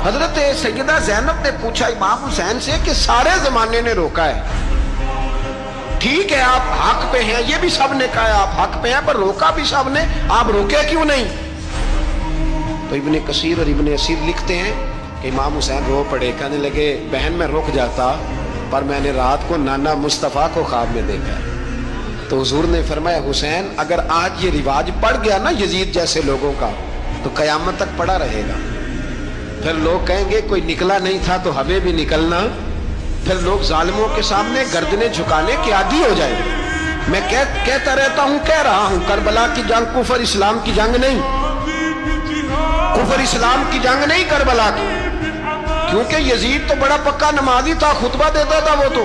حضرت سیدہ زینب نے پوچھا امام حسین سے کہ سارے زمانے نے روکا ہے، ٹھیک ہے آپ حق پہ ہیں، یہ بھی سب نے کہا ہے آپ حق پہ ہیں، پر روکا بھی سب نے، آپ روکے کیوں نہیں؟ تو ابن کثیر اور ابن اسیر لکھتے ہیں کہ امام حسین رو پڑے، کہنے لگے بہن میں رک جاتا، پر میں نے رات کو نانا مصطفیٰ کو خواب میں دیکھا ہے۔ تو حضور نے فرمایا حسین اگر آج یہ رواج پڑ گیا نا یزید جیسے لوگوں کا تو قیامت تک پڑا رہے گا، پھر لوگ کہیں گے کوئی نکلا نہیں تھا تو ہمیں بھی نکلنا، پھر لوگ ظالموں کے سامنے گردنیں جھکانے کے عادی ہو جائیں گے۔ میں کہتا رہتا ہوں، کہہ رہا ہوں، کربلا کی جنگ کفر اسلام کی جنگ نہیں، کفر اسلام کی جنگ نہیں کربلا کی، کیونکہ یزید تو بڑا پکا نمازی تھا، خطبہ دیتا تھا وہ تو۔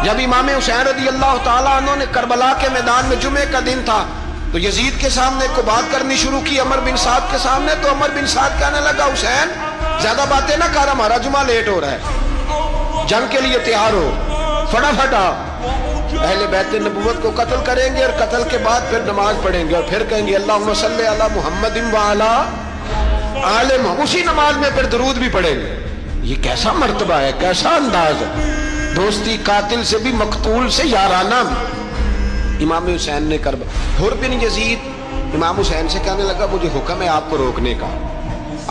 جب امام حسین رضی اللہ تعالیٰ عنہ نے کربلا کے میدان میں جمعے کا دن تھا تو یزید کے سامنے کو بات کرنی شروع کی عمر بن سعد کے سامنے، تو عمر بن سعد کہنے لگا حسین زیادہ باتیں نہ کر، ہمارا جمعہ لیٹ ہو رہا ہے، جنگ کے لیے تیار ہو، فٹافٹ آ، اہل بیت نبوت کو قتل کریں گے اور قتل کے بعد پھر نماز پڑھیں گے اور پھر کہیں گے اللہم صلی علی محمد وعلی آل محمد، اسی نماز میں پھر درود بھی پڑھیں گے۔ یہ کیسا مرتبہ ہے، کیسا انداز ہے، دوستی قاتل سے بھی مقتول سے یارانہ بھی۔ امام حسین نے حر بن یزید امام حسین سے کہنے لگا مجھے حکم ہے آپ کو روکنے کا،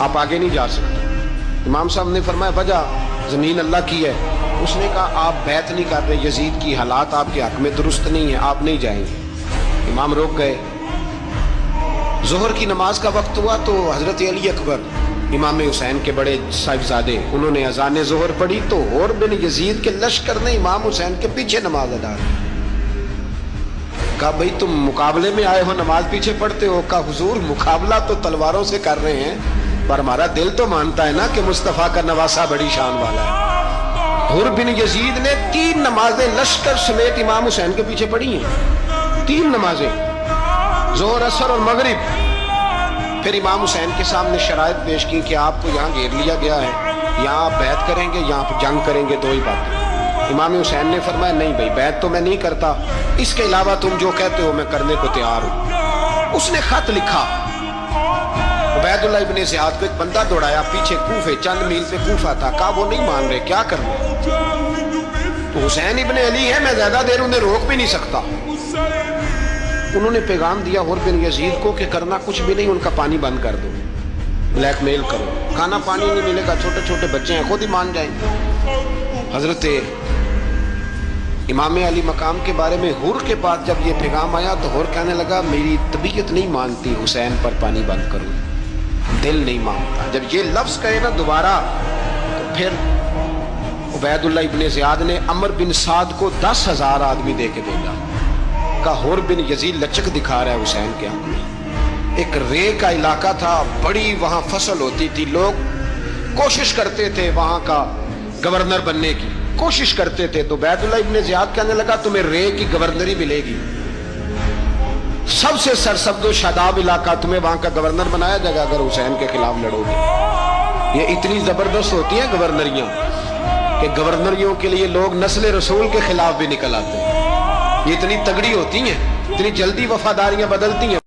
آپ آگے نہیں جا سکتے۔ امام صاحب نے فرمایا وجہ زمین اللہ کی ہے، اس نے کہا آپ بیعت نہیں کر رہے، یزید کی حالات آپ کے حق میں درست نہیں ہے، آپ نہیں جائیں گے۔ امام روک گئے۔ ظہر کی نماز کا وقت ہوا تو حضرت علی اکبر امام حسین کے بڑے صاحبزادے انہوں نے اذان ظہر پڑھی تو حر بن یزید کے لشکر نے امام حسین کے پیچھے نماز ادا کی۔ کہا بھئی تم مقابلے میں آئے ہو نماز پیچھے پڑھتے ہو؟ کہا حضور مقابلہ تو تلواروں سے کر رہے ہیں پر ہمارا دل تو مانتا ہے نا کہ مصطفیٰ کا نواسہ بڑی شان والا ہے۔ حر بن یزید نے 3 نمازیں لشکر سمیت امام حسین کے پیچھے پڑھی ہیں، 3 نمازیں، ظہر اثر اور مغرب۔ پھر امام حسین کے سامنے شرائط پیش کی کہ آپ کو یہاں گھیر لیا گیا ہے، یہاں آپ بیعت کریں گے، یہاں پہ جنگ کریں گے، 2 ہی باتیں۔ امام حسین نے فرمایا نہیں بھائی بیعت تو میں نہیں کرتا، اس کے علاوہ تم جو کہتے ہو میں کرنے کو تیار ہوں۔ اس نے خط لکھا، عبید اللہ ابن زیاد کو ایک بندہ دوڑایا پیچھے کوفے، چند میل پہ کوفہ تھا، کہا وہ نہیں مان رہے، کیا کرنا؟ تو حسین ابن علی ہے، میں زیادہ دیر انہیں روک بھی نہیں سکتا۔ انہوں نے پیغام دیا حر بن یزید کو کہ کرنا کچھ بھی نہیں، ان کا پانی بند کر دو، بلیک میل کرو، کھانا پانی نہیں ملے گا، چھوٹے چھوٹے بچے ہیں خود ہی مان جائیں گے۔ حضرت امام علی مقام کے بارے میں حر کے پاس جب یہ پیغام آیا تو حر کہنے لگا میری طبیعت نہیں مانتی حسین پر پانی بند کروں، دل نہیں مانتا۔ جب یہ لفظ کہے نا دوبارہ تو پھر عبید اللہ ابن زیاد نے عمر بن سعد کو 10,000 آدمی دے کے بھیجا، کہا حر بن یزید لچک دکھا رہا ہے حسین کے حق میں۔ ایک رے کا علاقہ تھا، بڑی وہاں فصل ہوتی تھی، لوگ کوشش کرتے تھے وہاں کا گورنر بننے کی، کوشش کرتے تھے۔ تو عبید اللہ ابن زیاد کہنے لگا تمہیں رے کی گورنری ملے گی، سب سے سرسبز و شاداب علاقہ، تمہیں وہاں کا گورنر بنایا جائے گا اگر حسین کے خلاف لڑو گے۔ یہ اتنی زبردست ہوتی ہیں گورنریاں کہ گورنریوں کے لیے لوگ نسل رسول کے خلاف بھی نکل آتے ہیں، یہ اتنی تگڑی ہوتی ہیں، اتنی جلدی وفاداریاں بدلتی ہیں۔